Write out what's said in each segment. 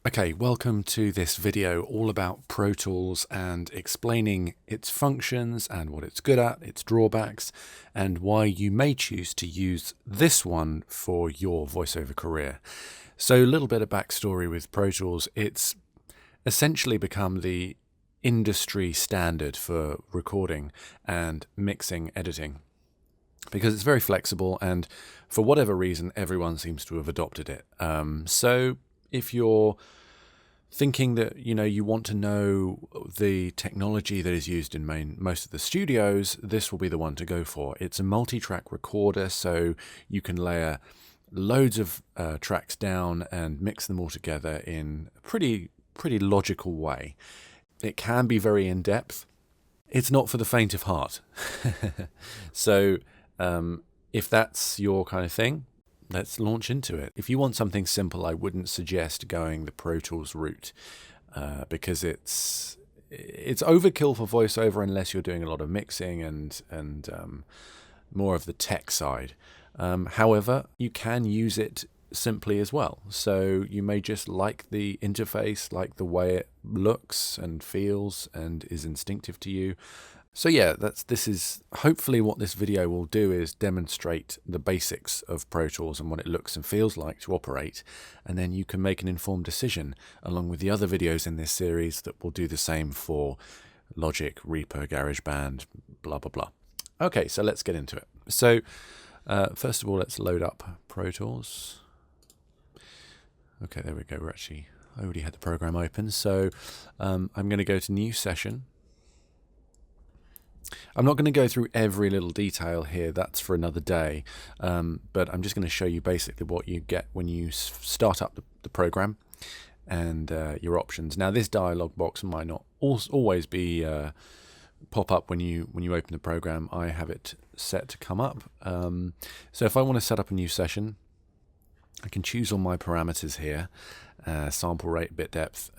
Okay, welcome to this video all about Pro Tools and explaining its functions and what it's good at, its drawbacks, and why you may choose to use this one for your voiceover career. So a little bit of backstory with Pro Tools. It's essentially become the industry standard for recording and mixing, editing, because it's very flexible and for whatever reason, everyone seems to have adopted it. So if you're thinking that you want to know the technology that is used in most of the studios, this will be the one to go for. It's a multi-track recorder, so you can layer loads of tracks down and mix them all together in a pretty logical way. It can be very in-depth. It's not for the faint of heart. So if that's your kind of thing, let's launch into it. If you want something simple, I wouldn't suggest going the Pro Tools route because it's overkill for voiceover unless you're doing a lot of mixing and more of the tech side. However, you can use it simply as well. So you may just like the interface, like the way it looks and feels and is instinctive to you. So yeah, this is hopefully what this video will do, is demonstrate the basics of Pro Tools and what it looks and feels like to operate, and then you can make an informed decision along with the other videos in this series that will do the same for Logic, Reaper, GarageBand, blah blah blah. Okay, so let's get into it. So first of all, let's load up Pro Tools. Okay, there we go. I already had the program open, so I'm going to go to New Session. I'm not going to go through every little detail here, that's for another day, but I'm just going to show you basically what you get when you start up the program and your options. Now, this dialog box might not always be pop up when you open the program. I have it set to come up. So if I want to set up a new session, I can choose all my parameters here. Sample rate, bit depth,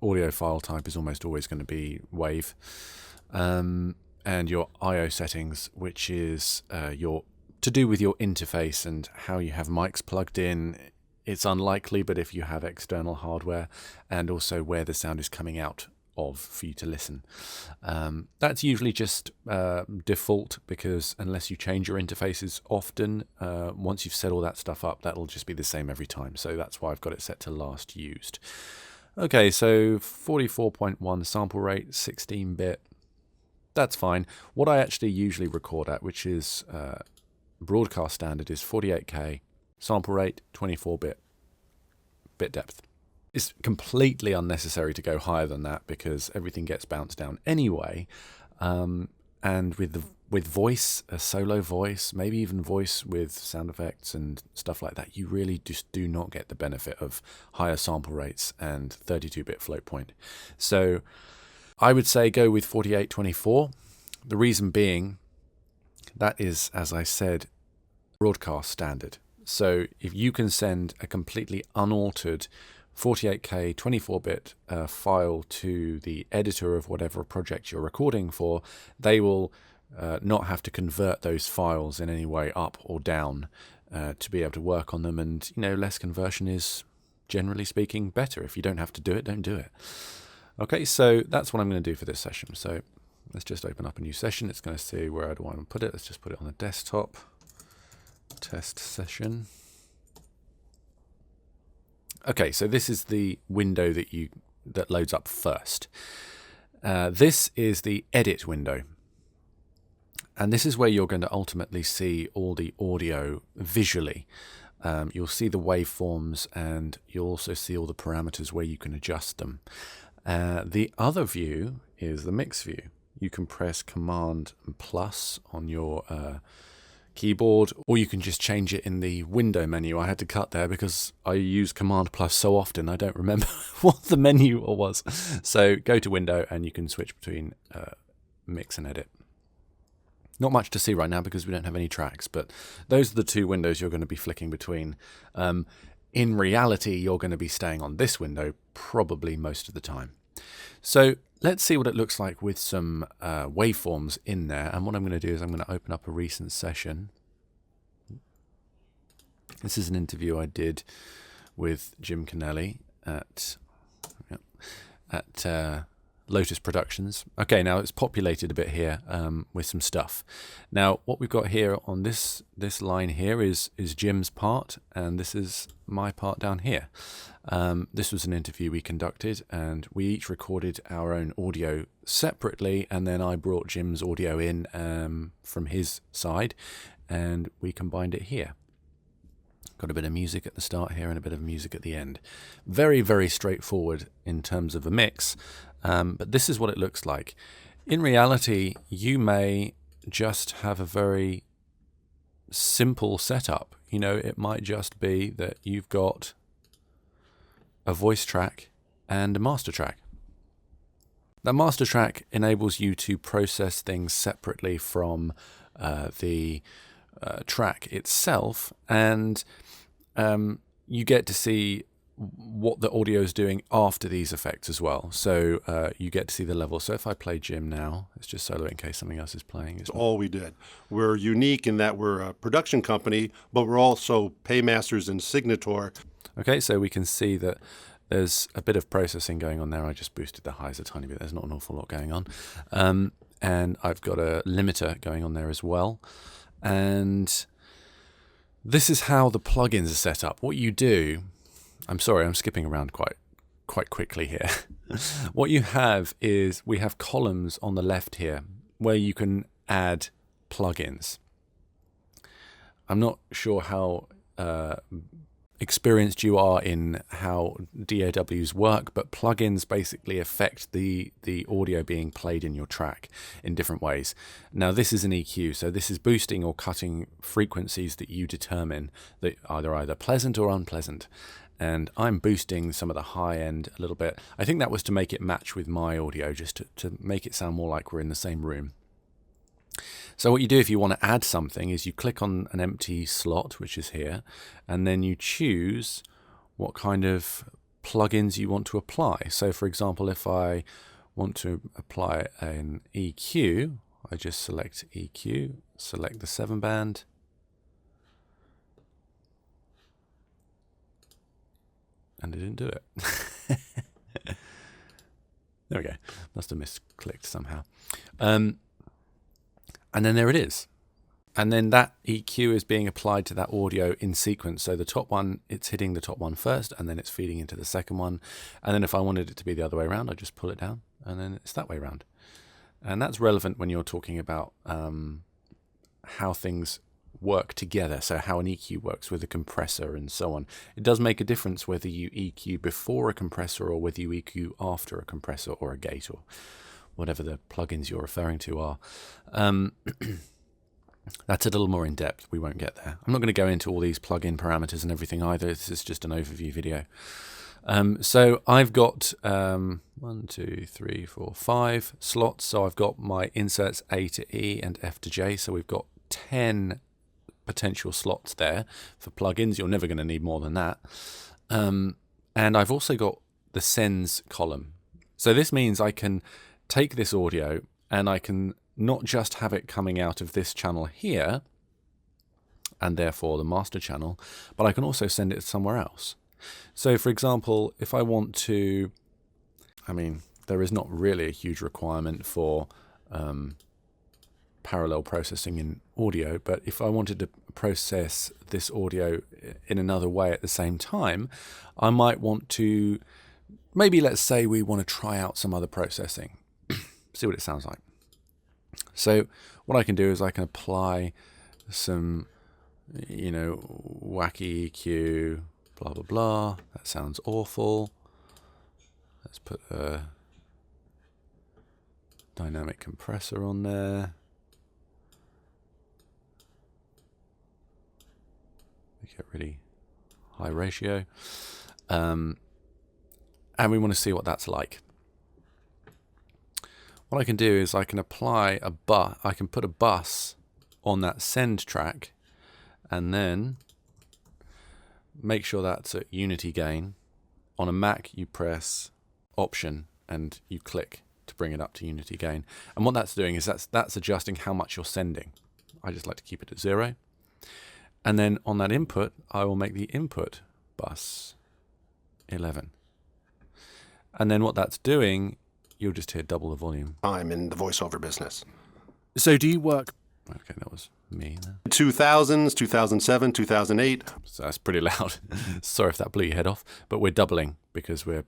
audio file type is almost always going to be WAV. And your I/O settings, which is to do with your interface and how you have mics plugged in. It's unlikely, but if you have external hardware, and also where the sound is coming out of for you to listen. That's usually just default, because unless you change your interfaces often, once you've set all that stuff up, that'll just be the same every time. So that's why I've got it set to last used. Okay, so 44.1 sample rate, 16-bit. That's fine. What I actually usually record at, which is broadcast standard, is 48K, sample rate, 24-bit, bit depth. It's completely unnecessary to go higher than that because everything gets bounced down anyway. And with voice, a solo voice, maybe even voice with sound effects and stuff like that, you really just do not get the benefit of higher sample rates and 32-bit float point. So I would say go with 4824. The reason being, that is, as I said, broadcast standard. So if you can send a completely unaltered 48K 24-bit file to the editor of whatever project you're recording for, they will not have to convert those files in any way up or down to be able to work on them. And less conversion is, generally speaking, better. If you don't have to do it, don't do it. Okay, so that's what I'm going to do for this session. So let's just open up a new session. It's going to see where do I want to put it. Let's just put it on the desktop. Test session. Okay, so this is the window that loads up first. This is the edit window. And this is where you're going to ultimately see all the audio visually. You'll see the waveforms, and you'll also see all the parameters where you can adjust them. The other view is the mix view. You can press Command and plus on your keyboard, or you can just change it in the window menu. I had to cut there because I use Command plus so often I don't remember what the menu was. So go to window and you can switch between mix and edit. Not much to see right now because we don't have any tracks, but those are the two windows you're going to be flicking between. In reality, you're going to be staying on this window probably most of the time. So let's see what it looks like with some waveforms in there. And what I'm going to do is I'm going to open up a recent session. This is an interview I did with Jim Kennelly. at Lotus Productions. Okay, now it's populated a bit here with some stuff. Now what we've got here on this line here is Jim's part, and this is my part down here. This was an interview we conducted, and we each recorded our own audio separately, and then I brought Jim's audio in from his side, and we combined it here. Got a bit of music at the start here and a bit of music at the end. Very, very straightforward in terms of a mix, but this is what it looks like. In reality, you may just have a very simple setup. You know, it might just be that you've got a voice track and a master track. That master track enables you to process things separately from the track itself, and you get to see what the audio is doing after these effects as well. So you get to see the level. So if I play Jim now, it's just solo in case something else is playing. It's all we did. We're unique in that we're a production company, but we're also paymasters and signator. Okay, so we can see that there's a bit of processing going on there. I just boosted the highs a tiny bit. There's not an awful lot going on. And I've got a limiter going on there as well. And this is how the plugins are set up. What you do, I'm sorry, I'm skipping around quite quickly here. What you have is we have columns on the left here where you can add plugins. I'm not sure how experienced you are in how DAWs work, but plugins basically affect the audio being played in your track in different ways. Now this is an EQ, so this is boosting or cutting frequencies that you determine that are either pleasant or unpleasant. And I'm boosting some of the high end a little bit. I think that was to make it match with my audio, just to make it sound more like we're in the same room. So what you do if you want to add something is you click on an empty slot, which is here, and then you choose what kind of plugins you want to apply. So for example, if I want to apply an EQ, I just select EQ, select the 7-band, and it didn't do it. There we go. Must have misclicked somehow. And then there it is. And then that EQ is being applied to that audio in sequence. So the top one, it's hitting the top one first, and then it's feeding into the second one. And then if I wanted it to be the other way around, I just pull it down, and then it's that way around. And that's relevant when you're talking about how things work together. So how an EQ works with a compressor and so on. It does make a difference whether you EQ before a compressor or whether you EQ after a compressor or a gate or whatever the plugins you're referring to are. That's a little more in depth. We won't get there. I'm not going to go into all these plugin parameters and everything either. This is just an overview video. So I've got 1, 2, 3, 4, 5 slots. So I've got my inserts A to E and F to J. So we've got 10 potential slots there for plugins. You're never going to need more than that. And I've also got the sends column. So this means I can take this audio and I can not just have it coming out of this channel here, and therefore the master channel, but I can also send it somewhere else. So for example, if I want to, I mean, there is not really a huge requirement for parallel processing in audio, but if I wanted to process this audio in another way at the same time, I might want to, maybe let's say we want to try out some other processing. See what it sounds like. So what I can do is I can apply some, you know, wacky EQ, blah, blah, blah. That sounds awful. Let's put a dynamic compressor on there. Make it really high ratio. And we want to see what that's like. What I can do is I can apply a bus. I can put a bus on that send track, and then make sure that's at unity gain. On a Mac, you press Option and you click to bring it up to unity gain. And what that's doing is that's adjusting how much you're sending. I just like to keep it at 0. And then on that input, I will make the input bus 11. And then what that's doing, you'll just hear double the volume. I'm in the voiceover business. So do you work... Okay, that was me there. 2000s, 2007, 2008. So that's pretty loud. Sorry if that blew your head off, but we're doubling because we're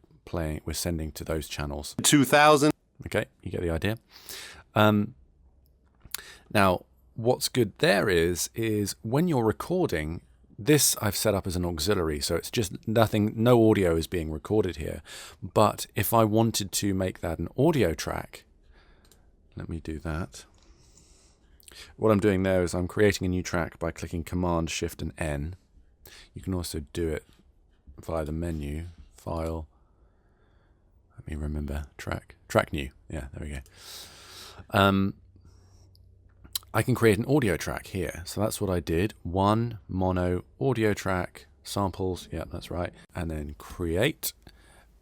sending to those channels. 2000. Okay, you get the idea. Now, what's good there is when you're recording, this I've set up as an auxiliary, so it's just nothing, no audio is being recorded here. But if I wanted to make that an audio track, let me do that. What I'm doing there is I'm creating a new track by clicking Command, Shift, and N. You can also do it via the menu, File. Let me remember, Track New. Yeah, there we go. I can create an audio track here. So that's what I did. One mono audio track, samples. Yeah, that's right. And then create.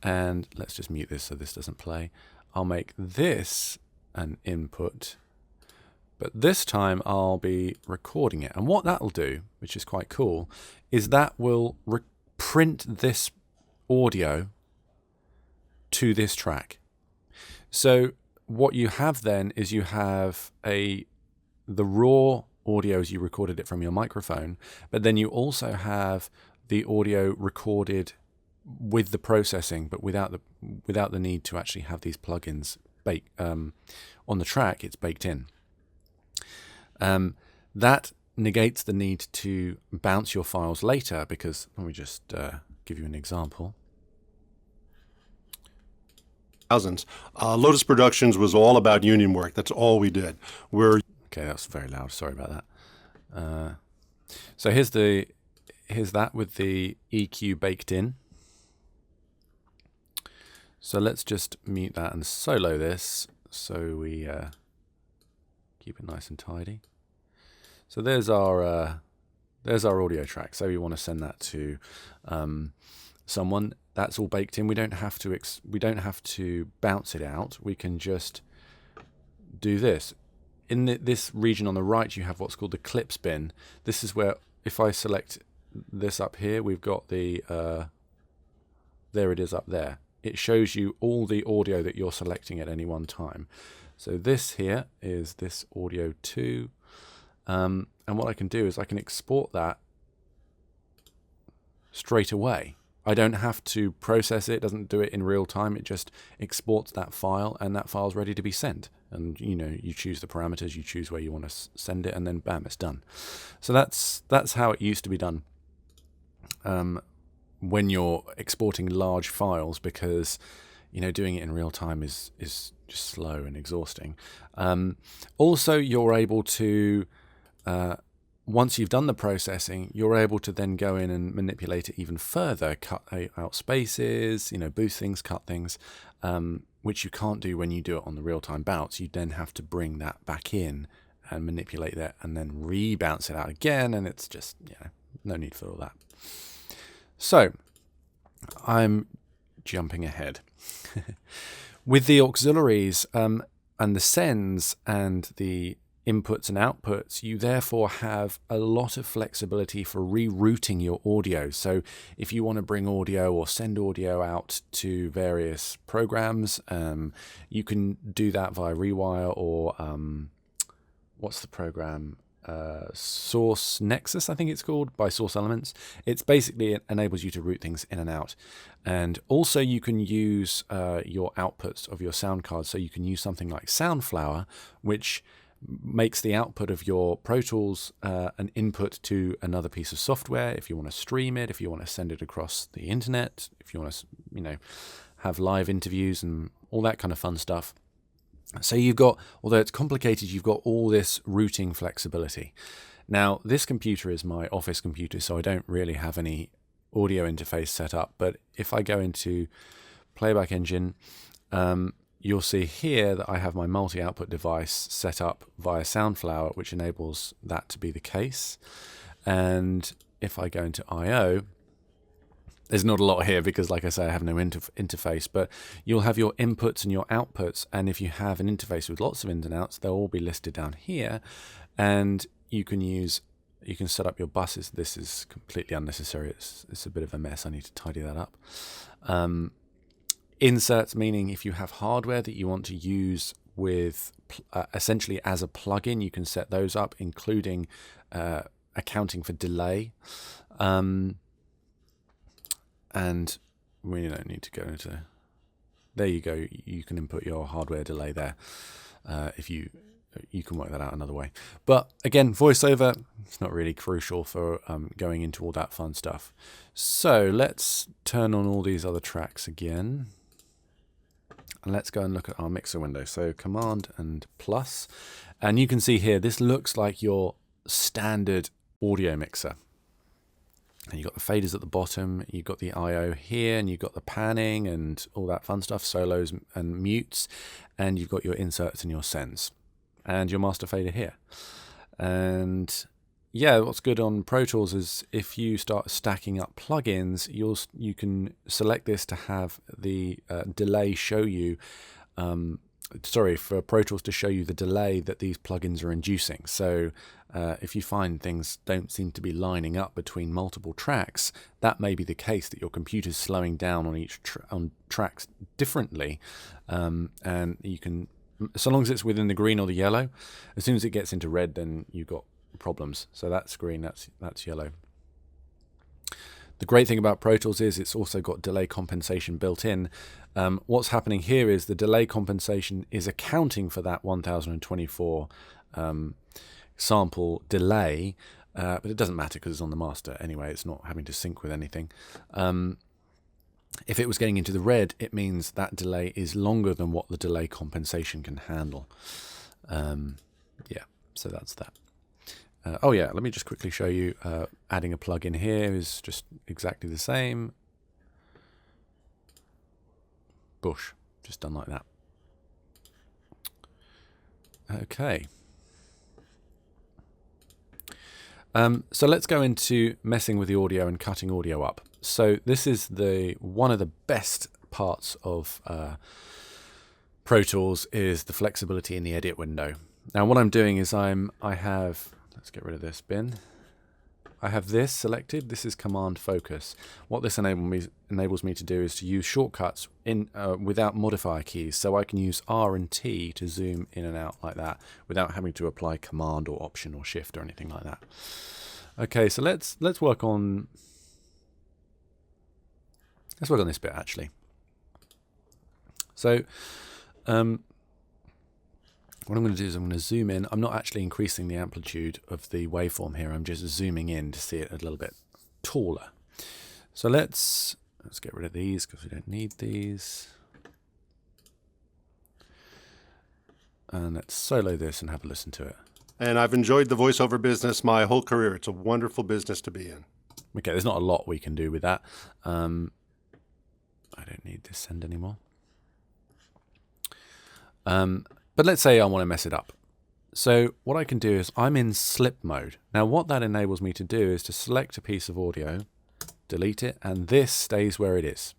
And let's just mute this so this doesn't play. I'll make this an input. But this time I'll be recording it. And what that'll do, which is quite cool, is that will print this audio to this track. So what you have then is you have the raw audio as you recorded it from your microphone, but then you also have the audio recorded with the processing, but without the need to actually have these plugins on the track. It's baked in. That negates the need to bounce your files later, because let me just give you an example. Thousands. Lotus Productions was all about union work. That's all we did. Okay, that's very loud. Sorry about that. So here's that with the EQ baked in. So let's just mute that and solo this so we keep it nice and tidy. So there's our audio track. So we want to send that to someone. That's all baked in. We don't have to bounce it out. We can just do this. In this region on the right, you have what's called the clips bin. This is where, if I select this up here, we've got the there it is up there. It shows you all the audio that you're selecting at any one time. So this here is this audio 2. And what I can do is I can export that straight away. I don't have to process it. It doesn't do it in real time. It just exports that file, and that file's ready to be sent. And you choose the parameters, you choose where you want to send it, and then bam, it's done. So that's how it used to be done when you're exporting large files, because doing it in real time is just slow and exhausting. Also, you're able to once you've done the processing, you're able to then go in and manipulate it even further, cut out spaces, boost things, cut things, which you can't do when you do it on the real-time bounce. You then have to bring that back in and manipulate that and then re-bounce it out again, and it's just, no need for all that. So, I'm jumping ahead. With the auxiliaries and the sends and the inputs and outputs, you therefore have a lot of flexibility for rerouting your audio. So if you want to bring audio or send audio out to various programs, you can do that via Rewire or what's the program? Source Nexus, I think it's called, by Source Elements. It's basically, it enables you to route things in and out. And also you can use your outputs of your sound card. So you can use something like Soundflower, which makes the output of your Pro Tools an input to another piece of software. If you want to stream it, if you want to send it across the internet, if you want to, have live interviews and all that kind of fun stuff. So you've got, although it's complicated, you've got all this routing flexibility. Now, this computer is my office computer, so I don't really have any audio interface set up. But if I go into Playback Engine, you'll see here that I have my multi-output device set up via Soundflower, which enables that to be the case. And if I go into I/O, there's not a lot here because, like I say, I have no interface, but you'll have your inputs and your outputs. And if you have an interface with lots of ins and outs, they'll all be listed down here. And you can set up your buses. This is completely unnecessary. It's a bit of a mess. I need to tidy that up. Inserts, meaning if you have hardware that you want to use with essentially as a plugin, you can set those up, including accounting for delay. And we don't need to go into... There you go. You can input your hardware delay there. If you can work that out another way. But again, VoiceOver, it's not really crucial for going into all that fun stuff. So let's turn on all these other tracks again. And let's go and look at our mixer window. So Command and plus. And you can see here, this looks like your standard audio mixer. And you've got the faders at the bottom, you've got the I/O here, and you've got the panning and all that fun stuff, solos and mutes, and you've got your inserts and your sends, and your master fader here. And yeah, what's good on Pro Tools is if you start stacking up plugins, you can select this to have the delay show you, for Pro Tools to show you the delay that these plugins are inducing. So if you find things don't seem to be lining up between multiple tracks, that may be the case, that your computer's slowing down on each on tracks differently, and you can, so long as it's within the green or the yellow. As soon as it gets into red, then you've got problems. So that's green, that's yellow. The great thing about Pro Tools is it's also got delay compensation built in. What's happening here is the delay compensation is accounting for that 1024 sample delay, but it doesn't matter because it's on the master anyway. It's not having to sync with anything. If it was getting into the red, it means that delay is longer than what the delay compensation can handle. Yeah, so that's that. Oh yeah, let me just quickly show you, adding a plugin here is just exactly the same. Bush, just done like that. Okay. So let's go into messing with the audio and cutting audio up. So this is one of the best parts of Pro Tools is the flexibility in the edit window. Now what I'm doing is let's get rid of this bin. I have this selected. This is Command Focus. What this enables me to do is to use shortcuts without modifier keys. So I can use R and T to zoom in and out like that without having to apply Command or Option or Shift or anything like that. Okay, so let's work on this bit actually. So what I'm going to do is I'm going to zoom in. I'm not actually increasing the amplitude of the waveform here. I'm just zooming in to see it a little bit taller. So let's get rid of these because we don't need these. And let's solo this and have a listen to it. And I've enjoyed the voiceover business my whole career. It's a wonderful business to be in. Okay, there's not a lot we can do with that. I don't need this send anymore. But let's say I want to mess it up. So what I can do is I'm in slip mode. Now what that enables me to do is to select a piece of audio, delete it, and this stays where it is.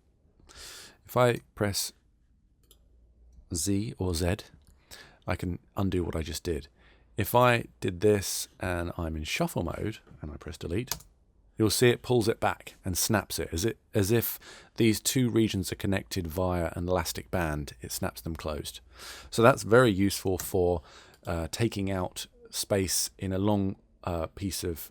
If I press Z or Z, I can undo what I just did. If I did this and I'm in shuffle mode and I press delete, you'll see it pulls it back and snaps it as if these two regions are connected via an elastic band. It snaps them closed. So that's very useful for taking out space in a long piece of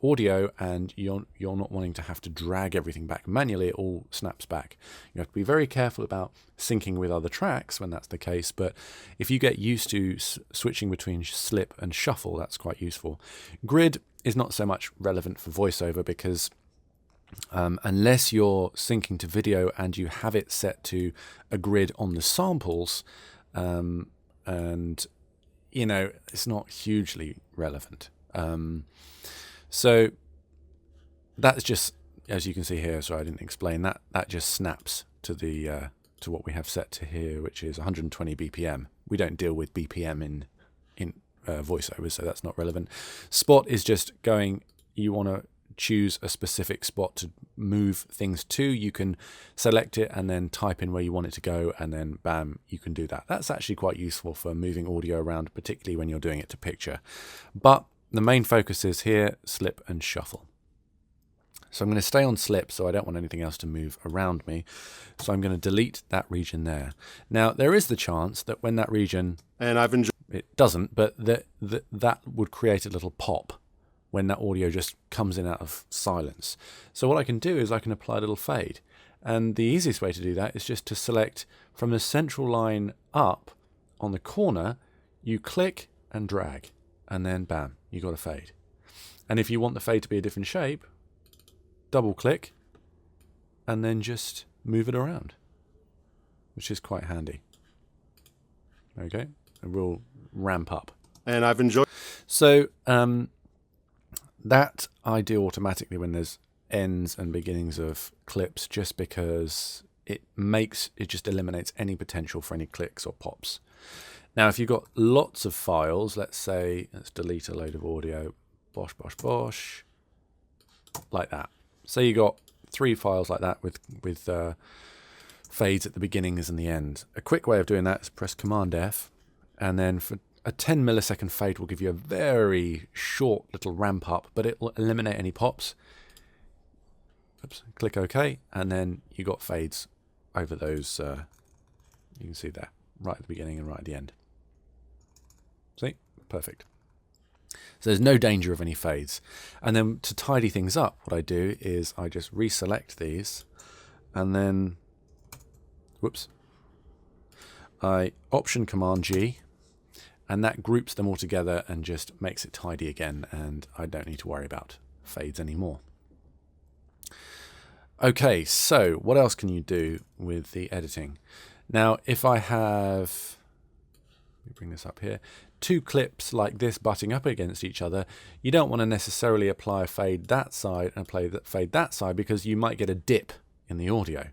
audio, and you're not wanting to have to drag everything back manually. It all snaps back. You have to be very careful about syncing with other tracks when that's the case, but if you get used to switching between slip and shuffle, that's quite useful. Grid is not so much relevant for voiceover because unless you're syncing to video and you have it set to a grid on the samples, and it's not hugely relevant. So that's just, as you can see here, so I didn't explain that just snaps to the to what we have set to here, which is 120 BPM. We don't deal with BPM in voiceover, so that's not relevant. Spot is just going, you want to choose a specific spot to move things to. You can select it and then type in where you want it to go, and then bam, you can do that. That's actually quite useful for moving audio around, particularly when you're doing it to picture. But the main focus is here, slip and shuffle. So I'm going to stay on slip, so I don't want anything else to move around me. So I'm going to delete that region there. Now, there is the chance that when that region, and I've enjoyed it doesn't, but that would create a little pop when that audio just comes in out of silence. So what I can do is I can apply a little fade. And the easiest way to do that is just to select from the central line up on the corner, you click and drag, and then bam, you got a fade. And if you want the fade to be a different shape, double click and then just move it around, which is quite handy. Okay, and we'll ramp up. And I've enjoyed. So that I do automatically when there's ends and beginnings of clips, just because it just eliminates any potential for any clicks or pops. Now, if you've got lots of files, let's say, let's delete a load of audio, bosh, bosh, bosh, like that. So you got 3 files like that with fades at the beginnings and the end. A quick way of doing that is press Command F, and then for a 10 millisecond fade will give you a very short little ramp up, but it will eliminate any pops. Oops, click OK, and then you got fades over those. You can see there, right at the beginning and right at the end. See? Perfect. So there's no danger of any fades. And then to tidy things up, what I do is I just reselect these, and then, whoops, I Option Command G, and that groups them all together and just makes it tidy again, and I don't need to worry about fades anymore. Okay, so what else can you do with the editing? Now, if I have, let me bring this up here, 2 clips like this butting up against each other, you don't want to necessarily apply a fade that side and apply the fade that side, because you might get a dip in the audio.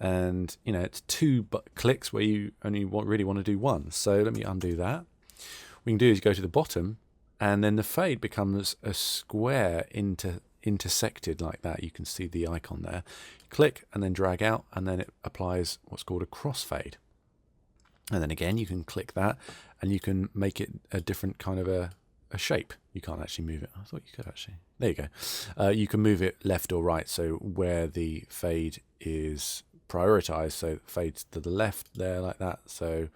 And, you know, it's 2 clicks where you only really want to do 1. So let me undo that. What we can do is go to the bottom, and then the fade becomes a square intersected like that. You can see the icon there. Click and then drag out, and then it applies what's called a crossfade. And then again, you can click that, and you can make it a different kind of a shape. You can't actually move it. I thought you could actually. There you go. You can move it left or right, so where the fade is prioritized, so it fades to the left there like that. So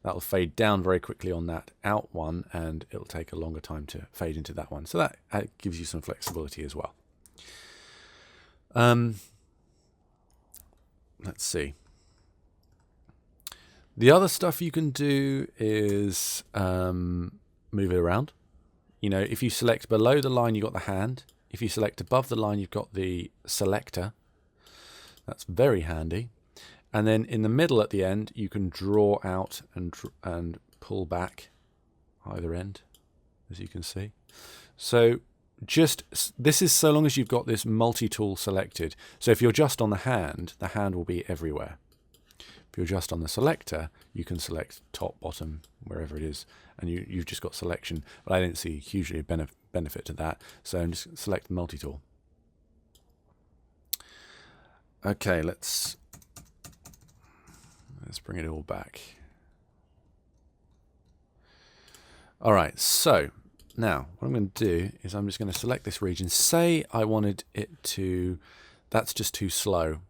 that'll fade down very quickly on that out one, and it'll take a longer time to fade into that one. So that gives you some flexibility as well. Let's see. The other stuff you can do is move it around. You know, if you select below the line, you've got the hand. If you select above the line, you've got the selector. That's very handy. And then in the middle at the end, you can draw out and pull back either end, as you can see. So this is so long as you've got this multi-tool selected. So if you're just on the hand will be everywhere. If you're just on the selector, you can select top, bottom, wherever it is, and you've just got selection. But I didn't see hugely a benefit to that, so I'm just select multi-tool. Okay, let's bring it all back. All right, so now what I'm going to do is I'm just going to select this region. Say I wanted it to, that's just too slow.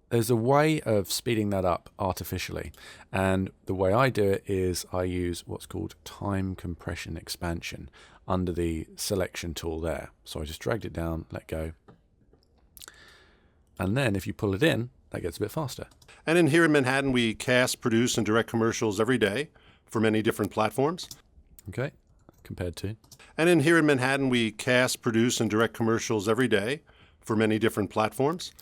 There's a way of speeding that up artificially, and the way I do it is I use what's called time compression expansion under the selection tool there. So I just dragged it down, let go, and then if you pull it in, that gets a bit faster. And in here in Manhattan, we cast, produce, and direct commercials every day for many different platforms. Okay, compared to. And in here in Manhattan, we cast, produce, and direct commercials every day for many different platforms.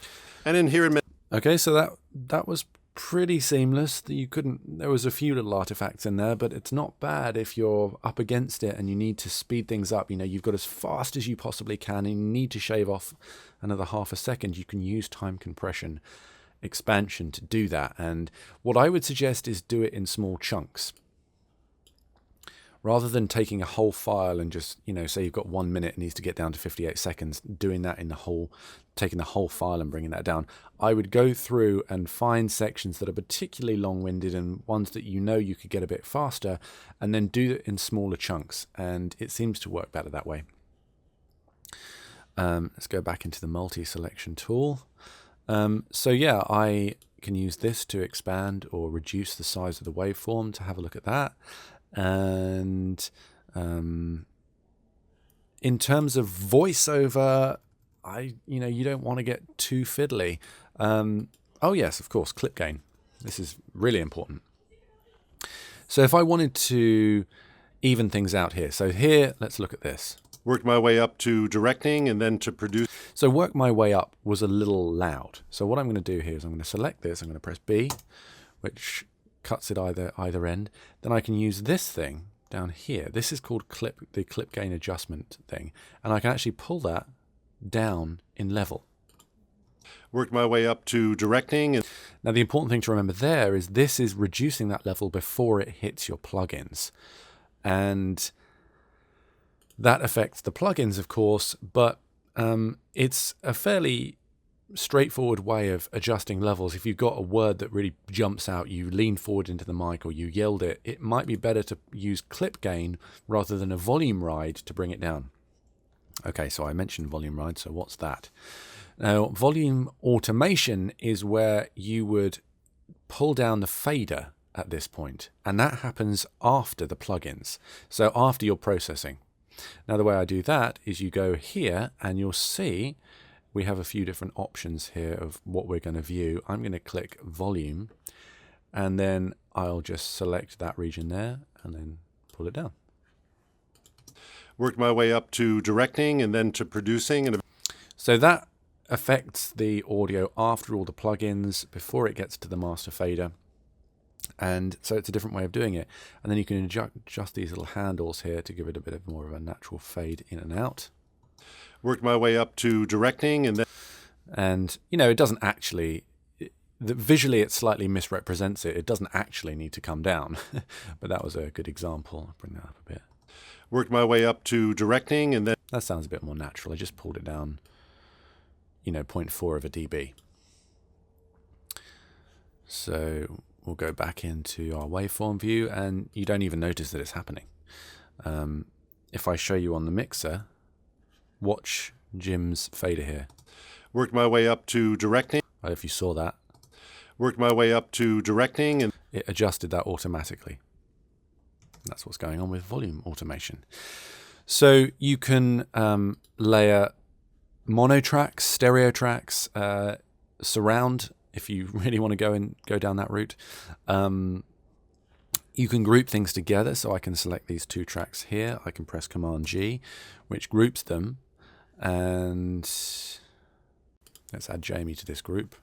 And in here in Okay, so that was pretty seamless. There was a few little artifacts in there, but it's not bad if you're up against it and you need to speed things up. You know, you've got as fast as you possibly can and you need to shave off another half a second. You can use time compression expansion to do that. And what I would suggest is do it in small chunks. Rather than taking a whole file and just, you know, say you've got 1 minute and needs to get down to 58 seconds, doing that taking the whole file and bringing that down, I would go through and find sections that are particularly long-winded and ones that you know you could get a bit faster, and then do it in smaller chunks. And it seems to work better that way. Let's go back into the multi-selection tool. So yeah, I can use this to expand or reduce the size of the waveform to have a look at that. And in terms of voiceover, you don't want to get too fiddly. Oh yes, of course, clip gain. This is really important. So if I wanted to even things out here, so here, let's look at this. Worked my way up to directing and then to produce. So work my way up was a little loud. So what I'm going to do here is I'm going to select this. I'm going to press B, which cuts it either end. Then I can use this thing down here. This is called the clip gain adjustment thing. And I can actually pull that down in level. Worked my way up to directing. Now the important thing to remember there is this is reducing that level before it hits your plugins. And that affects the plugins, of course, but it's a fairly straightforward way of adjusting levels. If you've got a word that really jumps out, you lean forward into the mic or you yelled it, it might be better to use clip gain rather than a volume ride to bring it down. Okay, so I mentioned volume ride, so what's that? Now, volume automation is where you would pull down the fader at this point, and that happens after the plugins, so after your processing. Now, the way I do that is you go here and you'll see we have a few different options here of what we're going to view. I'm going to click volume and then I'll just select that region there and then pull it down. Worked my way up to directing and then to producing. And so that affects the audio after all the plugins, before it gets to the master fader. And so it's a different way of doing it. And then you can adjust these little handles here to give it a bit of more of a natural fade in and out. Worked my way up to directing and then... And, it doesn't actually... Visually, it slightly misrepresents it. It doesn't actually need to come down. But that was a good example. I'll bring that up a bit. Worked my way up to directing and then... That sounds a bit more natural. I just pulled it down, 0.4 of a dB. So we'll go back into our waveform view and you don't even notice that it's happening. If I show you on the mixer, watch Jim's fader here. Worked my way up to directing. I don't know if you saw that. Worked my way up to directing and... It adjusted that automatically. That's what's going on with volume automation. So you can layer mono tracks, stereo tracks, surround if you really want to go down that route. You can group things together. So I can select these two tracks here. I can press Command G, which groups them. And let's add Jamie to this group.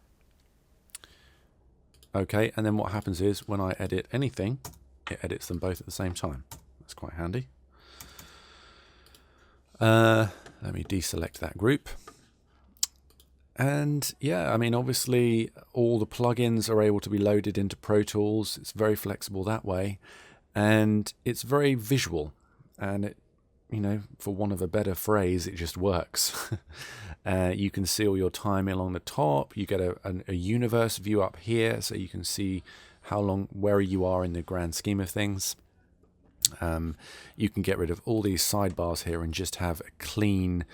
Okay, and then what happens is when I edit anything, it edits them both at the same time. That's quite handy. Let me deselect that group. And yeah, obviously all the plugins are able to be loaded into Pro Tools. It's very flexible that way. And it's very visual. And it, for want of a better phrase, it just works. You can see all your time along the top. You get a universe view up here, so you can see where you are in the grand scheme of things. You can get rid of all these sidebars here and just have a clean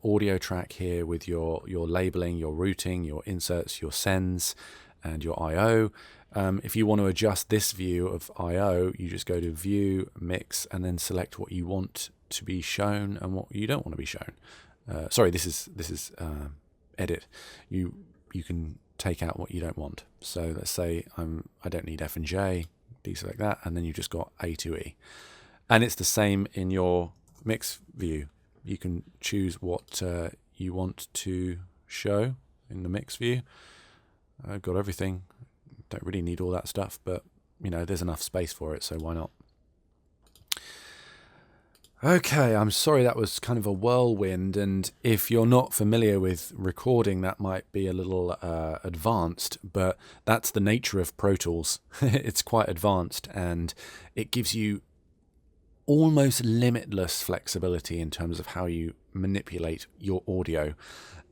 audio track here with your labeling, your routing, your inserts, your sends, and your I/O. If you want to adjust this view of I/O, you just go to View, Mix, and then select what you want to be shown and what you don't want to be shown. Sorry, this is Edit. You can take out what you don't want. So let's say I don't need F and J. Deselect that, and then you've just got A to E. And it's the same in your mix view. You can choose what you want to show in the mix view. I've got everything. Don't really need all that stuff, but there's enough space for it, so why not? Okay, I'm sorry that was kind of a whirlwind, and if you're not familiar with recording, that might be a little advanced, but that's the nature of Pro Tools. It's quite advanced, and it gives you almost limitless flexibility in terms of how you manipulate your audio,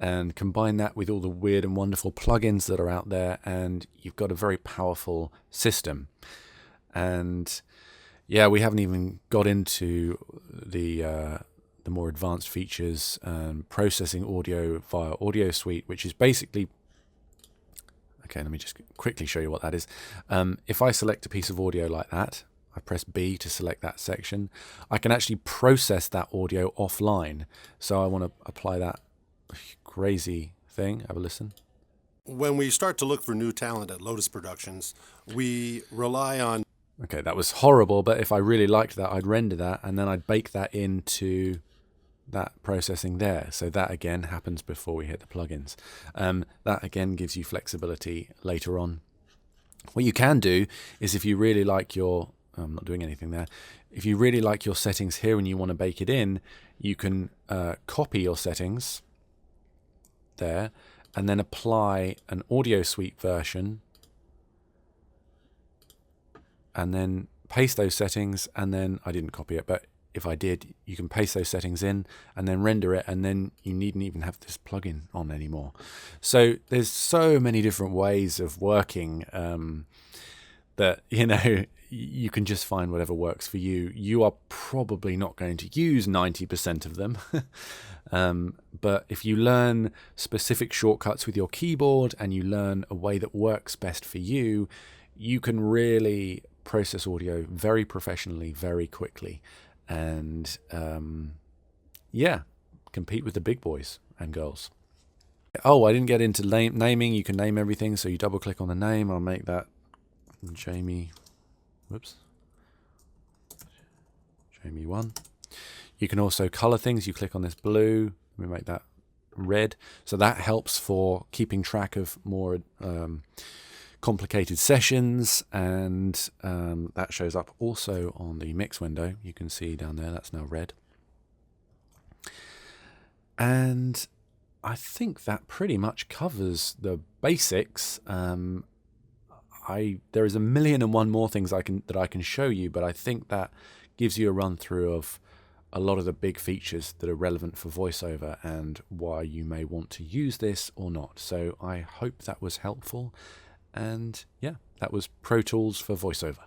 and combine that with all the weird and wonderful plugins that are out there, and you've got a very powerful system. And yeah, we haven't even got into the the more advanced features, processing audio via Audio Suite, which is basically, okay, let me just quickly show you what that is. If I select a piece of audio like that, I press B to select that section, I can actually process that audio offline. So I want to apply that crazy thing. Have a listen. When we start to look for new talent at Lotus Productions, we rely on... Okay, that was horrible, but if I really liked that, I'd render that, and then I'd bake that into that processing there. So that again happens before we hit the plugins. That again gives you flexibility later on. What you can do is, if you really like your... I'm not doing anything there. If you really like your settings here and you want to bake it in, you can copy your settings there and then apply an Audio Suite version and then paste those settings, and then I didn't copy it, but if I did, you can paste those settings in and then render it, and then you needn't even have this plugin on anymore. So there's so many different ways of working that, you know, you can just find whatever works for you. You are probably not going to use 90% of them. But if you learn specific shortcuts with your keyboard and you learn a way that works best for you, you can really process audio very professionally, very quickly. And yeah, compete with the big boys and girls. Oh, I didn't get into naming. You can name everything. So you double click on the name. I'll make that Jamie, whoops, Jamie 1. You can also color things. You click on this blue, we make that red. So that helps for keeping track of more complicated sessions, and that shows up also on the mix window. You can see down there, that's now red. And I think that pretty much covers the basics. There is a million and one more things that I can show you, but I think that gives you a run through of a lot of the big features that are relevant for VoiceOver and why you may want to use this or not. So I hope that was helpful. And yeah, that was Pro Tools for VoiceOver.